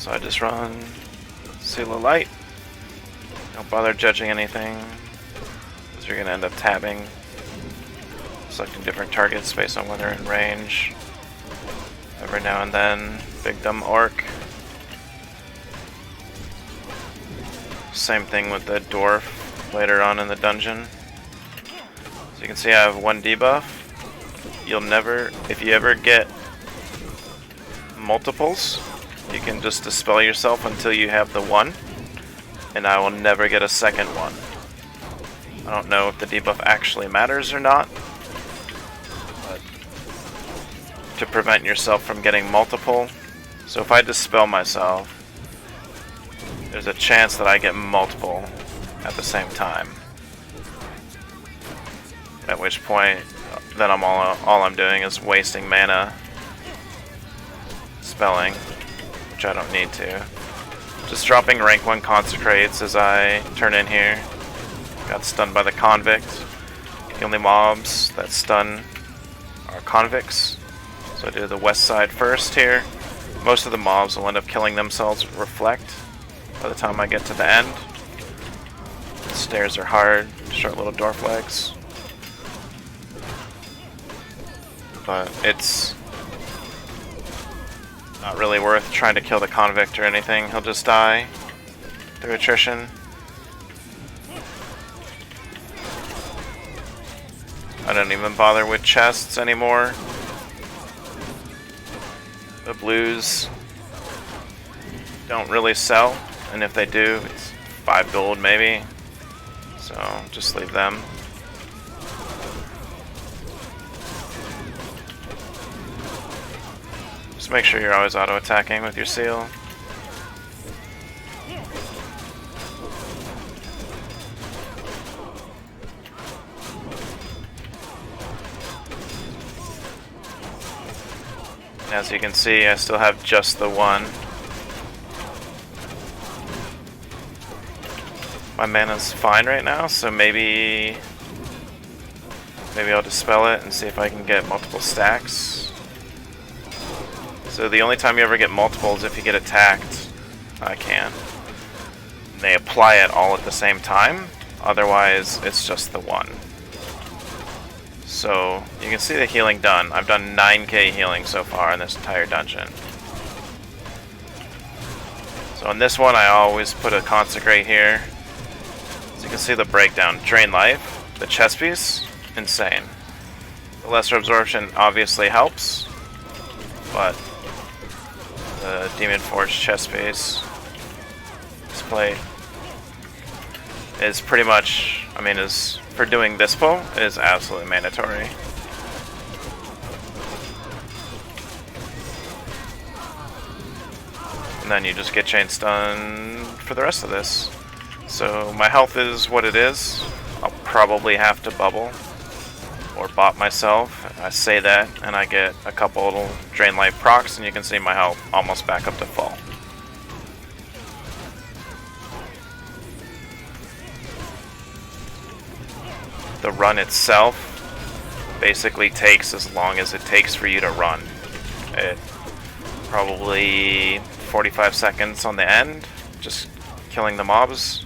So I just run Seal of Light. Don't bother judging anything, because you're going to end up tabbing, selecting different targets based on when they're in range. Every now and then, big dumb orc. Same thing with the dwarf later on in the dungeon. So you can see I have one debuff. You'll never, if you ever get multiples, you can just dispel yourself until you have the one, and I will never get a second one. I don't know if the debuff actually matters or not, but to prevent yourself from getting multiple. So if I dispel myself, there's a chance that I get multiple at the same time. At which point, then all I'm doing is wasting mana spelling, which I don't need to. Just dropping rank 1 consecrates as I turn in here. Got stunned by the convict. The only mobs that stun are convicts. So I do the west side first here. Most of the mobs will end up killing themselves with reflect by the time I get to the end. The stairs are hard, short little dwarf legs. But it's not really worth trying to kill the convict or anything. He'll just die through attrition. I don't even bother with chests anymore. The blues don't really sell, and if they do, it's 5 gold maybe. So just leave them. Just make sure you're always auto-attacking with your seal. As you can see, I still have just the one. My mana's fine right now, so maybe I'll dispel it and see if I can get multiple stacks. So the only time you ever get multiple is if you get attacked. I can. They apply it all at the same time, otherwise it's just the one. So you can see the healing done. I've done 9k healing so far in this entire dungeon. So in this one I always put a consecrate here. So you can see the breakdown. Drain life, the chest piece, insane. The lesser absorption obviously helps, but the Demon Forge chest piece, this plate, is pretty much, I mean, is for doing this pull is absolutely mandatory. And then you just get chain stun for the rest of this. So my health is what it is. I'll probably have to bubble or bot myself. I say that and I get a couple little drain life procs, and you can see my health almost back up to full. The run itself basically takes as long as it takes for you to run. It probably 45 seconds on the end, just killing the mobs.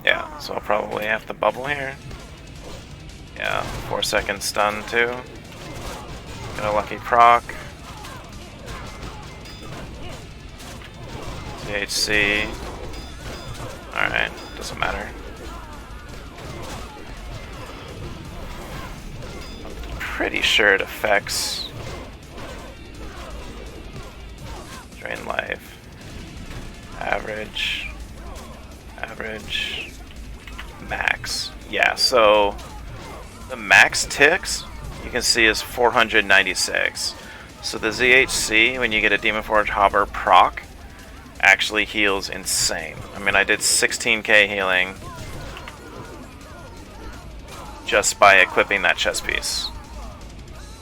Yeah, so I'll probably have to bubble here. Yeah, 4 second stun too. Got a lucky proc. THC. Alright, doesn't matter. I'm pretty sure it affects drain life. Average. Average. Max. Yeah, so the max ticks you can see is 496. So the ZHC, when you get a Demon Forge Hopper proc, actually heals insane. I mean, I did 16k healing just by equipping that chest piece.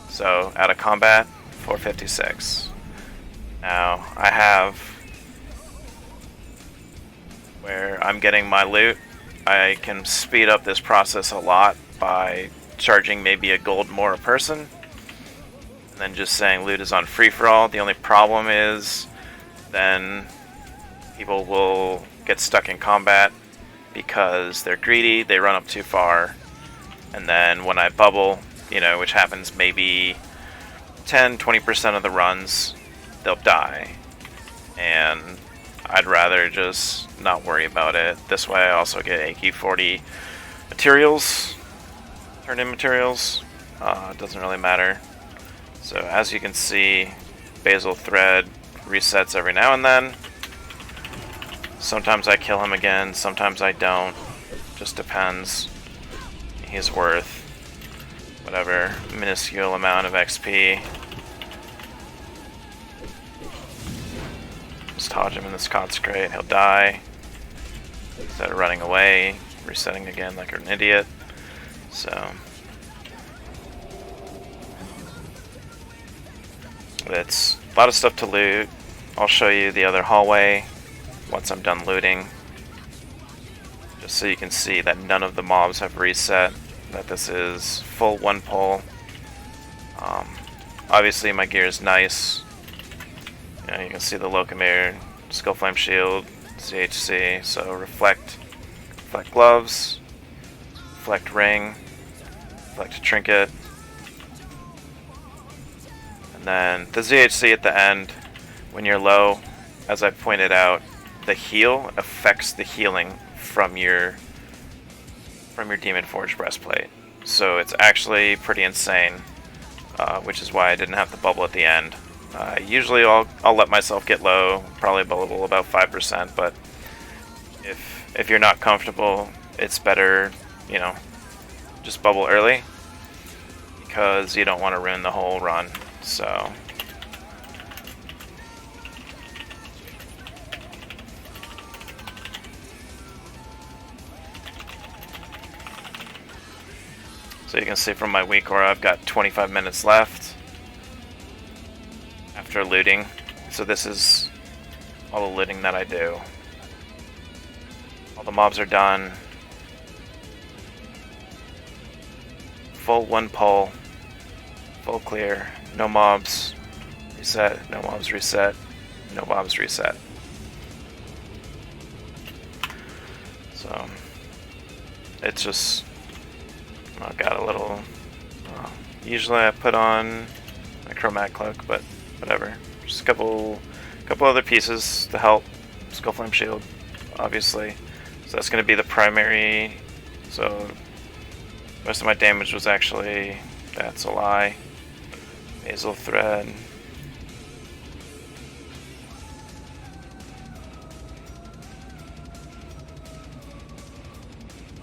So out of combat, 456. Now I have where I'm getting my loot. I can speed up this process a lot by charging maybe a gold more a person, and then just saying loot is on free-for-all. The only problem is then people will get stuck in combat because they're greedy, they run up too far, and then when I bubble, you know, which happens maybe 10-20% of the runs, they'll die. And I'd rather just not worry about it. This way I also get AQ40 materials, turned in materials. It doesn't really matter. So as you can see, Basil Thread resets every now and then. Sometimes I kill him again, sometimes I don't. Just depends. He's worth whatever minuscule amount of XP. Just dodge him in this consecrate, he'll die. Instead of running away, resetting again like an idiot. So it's a lot of stuff to loot. I'll show you the other hallway once I'm done looting, just so you can see that none of the mobs have reset, that this is full one pull. Obviously my gear is nice. You know, you can see the Locomere, Skull Flame Shield, CHC, so reflect gloves, reflect ring, reflect trinket, and then the ZHC at the end, when you're low, as I pointed out, the heal affects the healing from your Demon Forge breastplate. So it's actually pretty insane, which is why I didn't have the bubble at the end. Usually I'll let myself get low, probably bubble about 5%, but if you're not comfortable, it's better, you know, just bubble early, because you don't want to ruin the whole run. So you can see from my weak aura, I've got 25 minutes left after looting. So this is all the looting that I do. All the mobs are done. Full one pull. Full clear. No mobs. Reset. No mobs reset. No mobs reset. So it's just, I've got a little, usually I put on my chromatic cloak, but whatever. Just a couple other pieces to help. Skull Flame Shield, obviously. So that's going to be the primary. So most of my damage was actually, that's a lie. Basil Thread.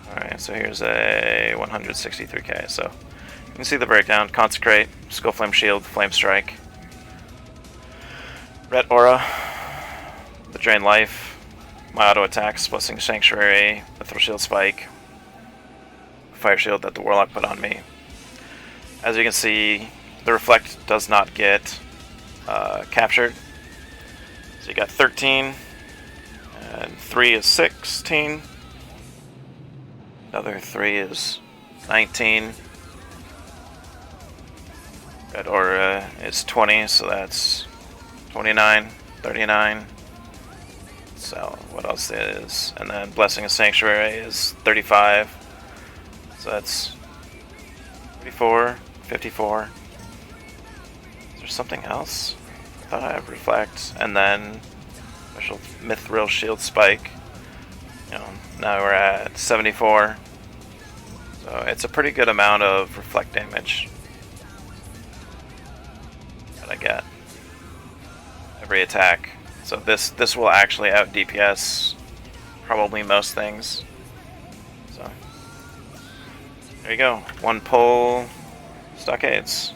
Alright, so here's a 163k. So you can see the breakdown. Consecrate, Skull Flame Shield, Flame Strike, Red Aura, the Drain Life, my auto attacks, Blessing Sanctuary, Mithril Shield Spike, Fire Shield that the Warlock put on me. As you can see, the Reflect does not get captured. So you got 13, and 3 is 16. Another 3 is 19. Red Aura is 20, so that's 29, 39. So what else is? And then Blessing of Sanctuary is 35. So that's 34, 54. Is there something else? I thought I had Reflect. And then special Mithril Shield Spike. You know, now we're at 74. So it's a pretty good amount of reflect damage that I get every attack. So this will actually out DPS probably most things. So there you go. One pull Stockades.